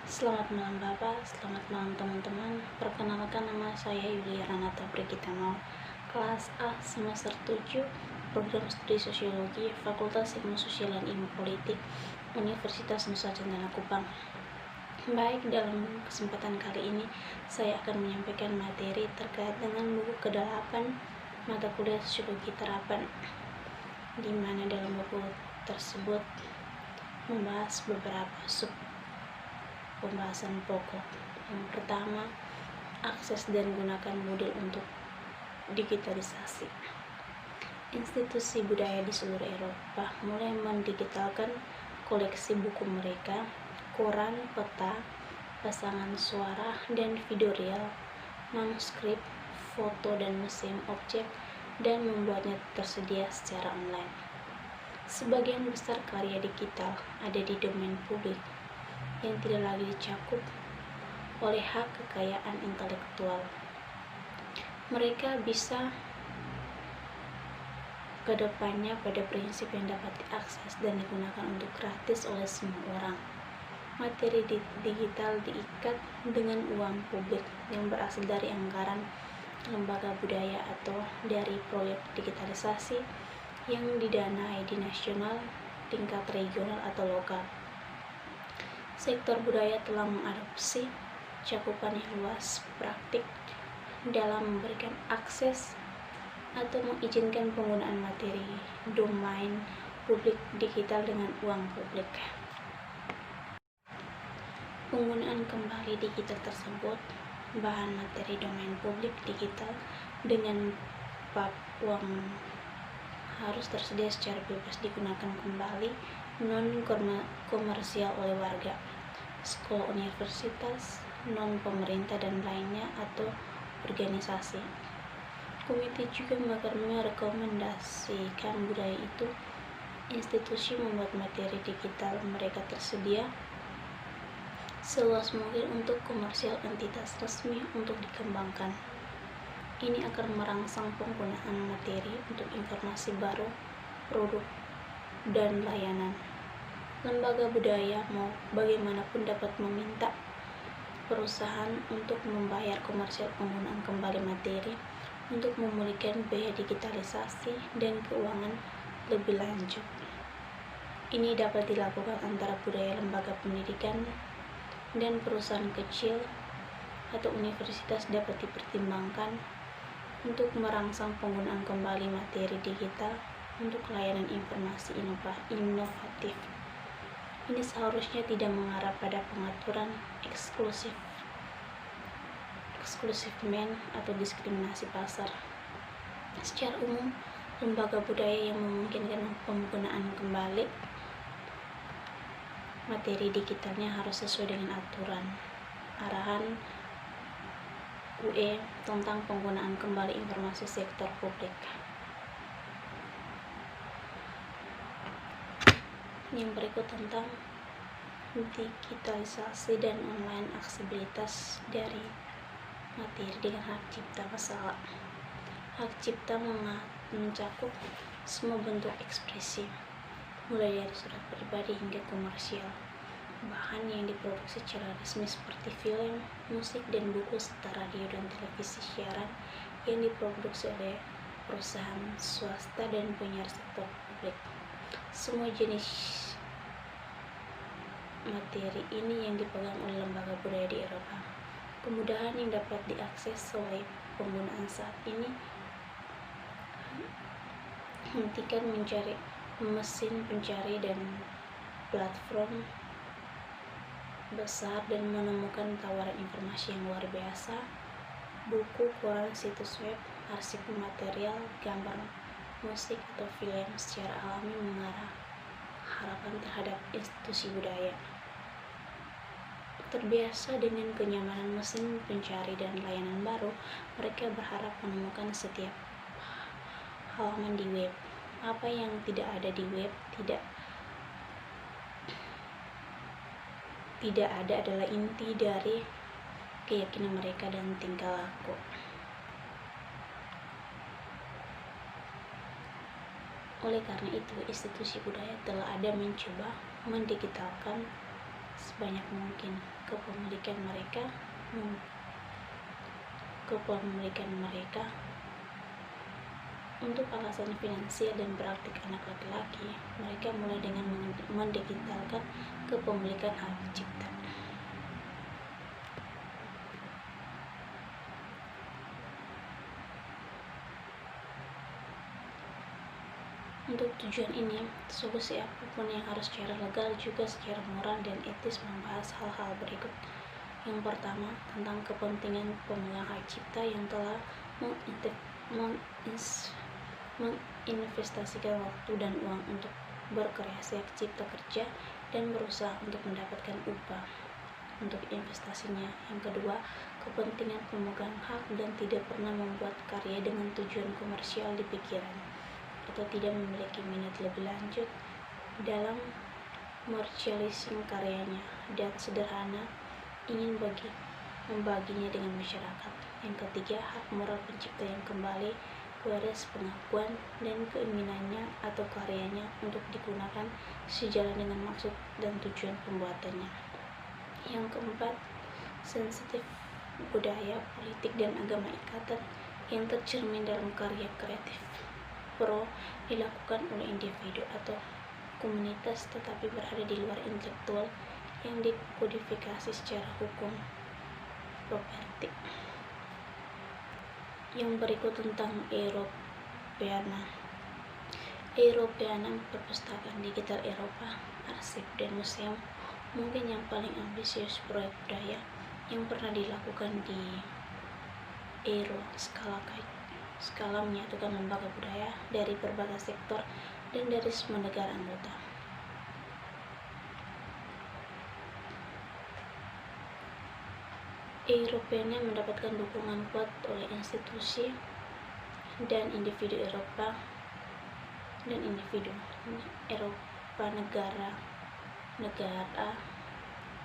Selamat malam Bapak, selamat malam teman-teman. Perkenalkan, nama saya Yulia Ranata Brigitano, kelas A semester 7, program studi Sosiologi, Fakultas Ilmu Sosial dan Ilmu Politik, Universitas Nusa Cendana Kupang. Baik, dalam kesempatan kali ini saya akan menyampaikan materi terkait dengan buku ke-8 mata kuliah Sosiologi Terapan, di mana dalam buku tersebut membahas beberapa pembahasan pokok. Yang pertama, akses dan gunakan modul untuk digitalisasi. Institusi budaya di seluruh Eropa mulai mendigitalkan koleksi buku mereka, koran, peta, pasangan suara, dan video real, manuskrip, foto, dan museum objek, dan membuatnya tersedia secara online. Sebagian besar karya digital ada di domain publik yang tidak lagi dicakup oleh hak kekayaan intelektual. Mereka bisa kedepannya pada prinsip yang dapat diakses dan digunakan untuk gratis oleh semua orang. Materi digital diikat dengan uang publik yang berasal dari anggaran lembaga budaya atau dari proyek digitalisasi yang didanai di nasional, tingkat regional atau lokal. Sektor budaya telah mengadopsi cakupan yang luas praktik dalam memberikan akses atau mengizinkan penggunaan materi domain publik digital dengan uang publik. Penggunaan kembali digital tersebut, bahan materi domain publik digital dengan bab uang harus tersedia secara bebas digunakan kembali non-komersial oleh warga, sekolah, universitas, non-pemerintah, dan lainnya atau organisasi. Komite juga merekomendasikan budaya itu institusi membuat materi digital mereka tersedia seluas mungkin untuk komersial entitas resmi untuk dikembangkan. Ini akan merangsang penggunaan materi untuk informasi baru, produk, dan layanan. Lembaga budaya mau bagaimanapun dapat meminta perusahaan untuk membayar komersial penggunaan kembali materi untuk memulihkan biaya digitalisasi dan keuangan lebih lanjut. Ini dapat dilakukan antara budaya lembaga pendidikan dan perusahaan kecil atau universitas dapat dipertimbangkan untuk merangsang penggunaan kembali materi digital untuk layanan informasi inovatif. Ini seharusnya tidak mengarah pada pengaturan eksklusifmen atau diskriminasi pasar. Secara umum, lembaga budaya yang memungkinkan penggunaan kembali materi digitalnya harus sesuai dengan aturan arahan UE tentang penggunaan kembali informasi sektor publik. Yang berikut tentang digitalisasi dan online aksesibilitas dari materi dengan hak cipta. Masalah hak cipta mencakup semua bentuk ekspresi, mulai dari surat pribadi hingga komersial. Bahan yang diproduksi secara resmi seperti film, musik, dan buku, serta radio dan televisi siaran yang diproduksi oleh perusahaan swasta dan penyiar sektor publik. Semua jenis materi ini yang dipegang oleh lembaga budaya di Eropa. Kemudahan yang dapat diakses oleh penggunaan saat ini hentikan mencari mesin pencari dan platform besar dan menemukan tawaran informasi yang luar biasa, buku, koran, situs web, arsip material, gambar, musik, atau film secara alami mengarah harapan terhadap institusi budaya. Terbiasa dengan kenyamanan mesin pencari dan layanan baru, mereka berharap menemukan setiap halaman di web. Apa yang tidak ada di web tidak ada adalah inti dari keyakinan mereka dan tingkah laku. Oleh karena itu, institusi budaya telah ada mencoba mendigitalkan sebanyak mungkin kepemilikan mereka untuk alasan finansial dan praktik anak laki-laki. Mereka mulai dengan mendigitalkan kepemilikan hak cipta. Untuk tujuan ini, solusi apapun yang harus secara legal juga secara moral dan etis membahas hal-hal berikut. Yang pertama, tentang kepentingan pemegang hak cipta yang telah menginvestasikan waktu dan uang untuk berkreasi hak cipta kerja dan berusaha untuk mendapatkan upah untuk investasinya. Yang kedua, kepentingan pemegang hak dan tidak pernah membuat karya dengan tujuan komersial di pikiran atau tidak memiliki minat lebih lanjut dalam merchandising karyanya dan sederhana ingin membaginya dengan masyarakat. Yang ketiga, hak moral pencipta yang kembali kepada pengakuan dan keinginannya atau karyanya untuk digunakan sejalan dengan maksud dan tujuan pembuatannya. Yang keempat, sensitif budaya, politik, dan agama ikatan yang tercermin dalam karya kreatif dilakukan oleh individu atau komunitas tetapi berada di luar intelektual yang dikodifikasi secara hukum properti. Yang berikut tentang Europeana, perpustakaan digital Eropa, arsip dan museum mungkin yang paling ambisius proyek budaya yang pernah dilakukan di skala menyatukan lembaga budaya dari berbagai sektor dan dari semua negara anggota. Europeana mendapatkan dukungan kuat oleh institusi dan individu Eropa negara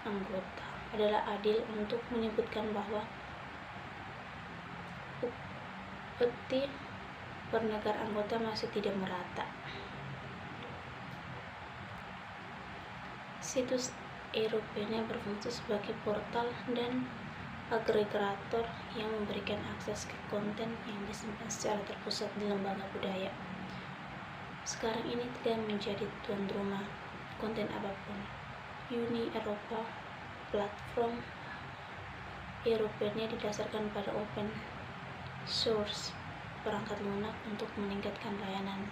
anggota adalah adil untuk menyebutkan bahwa upeti per negara anggota masih tidak merata. Situs Europeana berfungsi sebagai portal dan agregator yang memberikan akses ke konten yang disimpan secara terpusat di lembaga budaya. Sekarang ini tidak menjadi tuan rumah konten apapun. Uni Eropa, platform Europeana didasarkan pada open source perangkat lunak untuk meningkatkan layanan.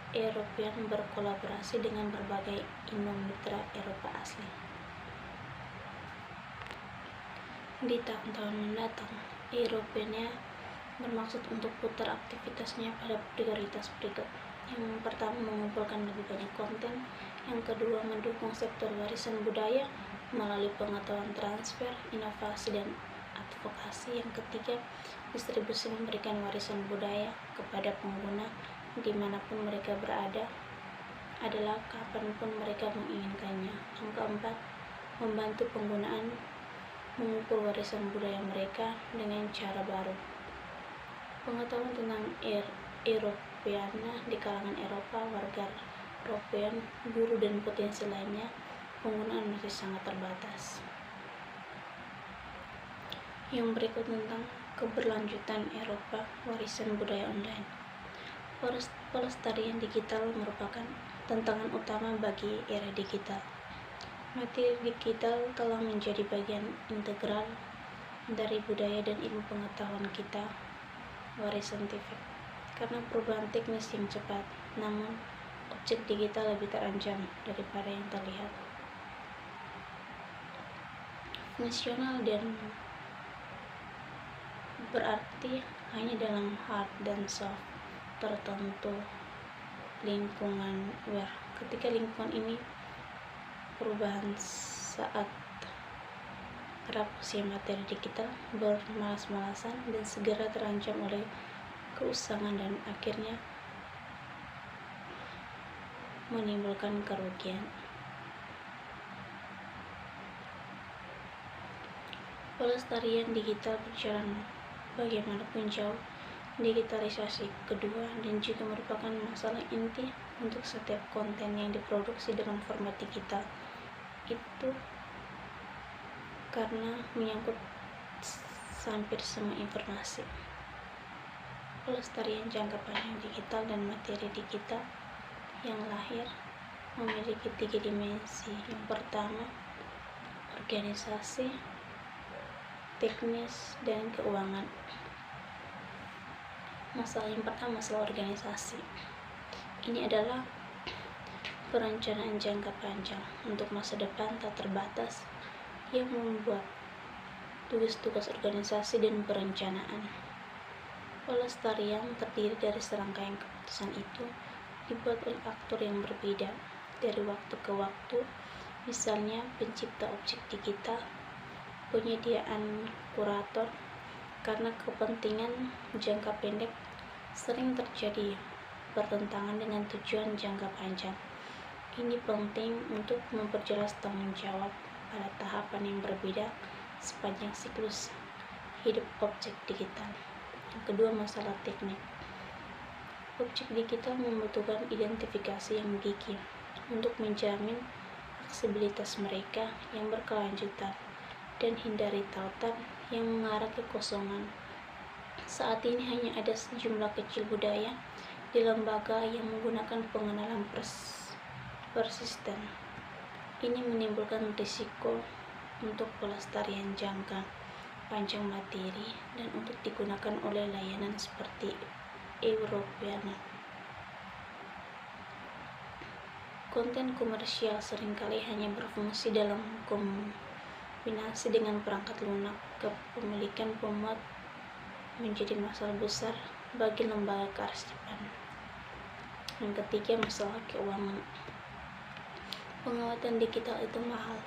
Europeana berkolaborasi dengan berbagai mitra Eropa asli. Di tahun-tahun mendatang, Europeana bermaksud untuk putar aktivitasnya pada prioritas berikut. Yang pertama, mengumpulkan lebih banyak konten. Yang kedua, mendukung sektor warisan budaya melalui pengetahuan transfer, inovasi, dan advokasi. Yang ketiga, distribusi memberikan warisan budaya kepada pengguna dimanapun mereka berada adalah kapanpun mereka menginginkannya. Yang keempat, membantu penggunaan mengukur warisan budaya mereka dengan cara baru. Pengetahuan tentang Europeana di kalangan Eropa, warga European, guru dan potensi lainnya, penggunaan masih sangat terbatas. Yang berikut tentang keberlanjutan Eropa, warisan budaya online. Pelestarian digital merupakan tantangan utama bagi era digital. Materi digital telah menjadi bagian integral dari budaya dan ilmu pengetahuan kita, warisan saintifik. Karena perubahan teknis yang cepat, namun objek digital lebih terancam daripada yang terlihat. Fungsional dan berarti hanya dalam hard dan soft tertentu lingkungan web. Ketika lingkungan ini perubahan saat kerap usia materi digital bermalas-malasan dan segera terancam oleh keusangan dan akhirnya menimbulkan kerugian. Pelestarian digital berjalan bagaimanapun jauh. Digitalisasi kedua dan juga merupakan masalah inti untuk setiap konten yang diproduksi dalam format digital. itu karena menyangkut hampir semua informasi. Pelestarian jangka panjang digital dan materi digital yang lahir memiliki 3 dimensi. Yang pertama, organisasi, teknis, dan keuangan. Masalah yang pertama, masalah organisasi. Ini adalah perencanaan jangka panjang untuk masa depan tak terbatas yang membuat tugas-tugas organisasi dan perencanaan. Pelestarian terdiri dari serangkaian keputusan itu dibuat oleh aktor yang berbeda dari waktu ke waktu, misalnya pencipta objek digital, penyediaan kurator. Karena kepentingan jangka pendek sering terjadi bertentangan dengan tujuan jangka panjang. Ini penting untuk memperjelas tanggung jawab pada tahapan yang berbeda sepanjang siklus hidup objek digital. Yang kedua, masalah teknik. Objek digital membutuhkan identifikasi yang gigih untuk menjamin aksesibilitas mereka yang berkelanjutan dan hindari tautan yang mengarah ke kekosongan. Saat ini hanya ada sejumlah kecil budaya di lembaga yang menggunakan pengenalan persisten. Ini menimbulkan risiko untuk pelestarian jangka panjang materi dan untuk digunakan oleh layanan seperti Europeana. Konten komersial seringkali hanya berfungsi dalam kombinasi dengan perangkat lunak. Kepemilikan pemuat menjadi masalah besar bagi lembaga kearsipan. Yang ketiga, masalah keuangan. Pengawatan digital itu mahal.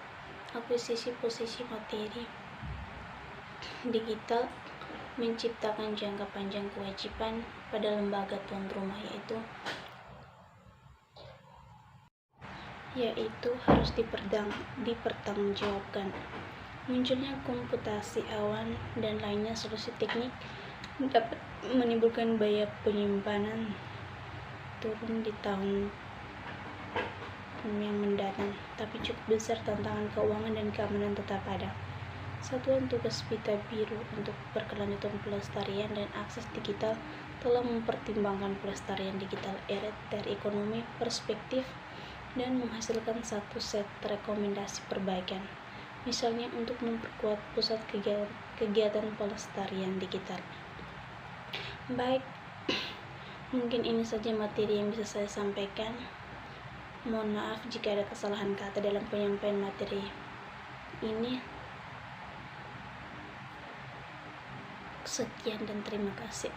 Akuisisi posisi materi digital menciptakan jangka panjang kewajiban pada lembaga tuan rumah, yaitu harus dipertanggungjawabkan. Munculnya komputasi awan dan lainnya solusi teknik dapat menimbulkan biaya penyimpanan turun di tahun yang mendatang, tapi cukup besar tantangan keuangan dan keamanan tetap ada. Satuan Tugas Pita Biru untuk Berkelanjutan Pelestarian dan Akses Digital telah mempertimbangkan pelestarian digital erat dari ekonomi perspektif dan menghasilkan satu set rekomendasi perbaikan, misalnya untuk memperkuat pusat kegiatan pelestarian digital. Baik, mungkin ini saja materi yang bisa saya sampaikan. Mohon maaf jika ada kesalahan kata dalam penyampaian materi ini. Sekian dan terima kasih.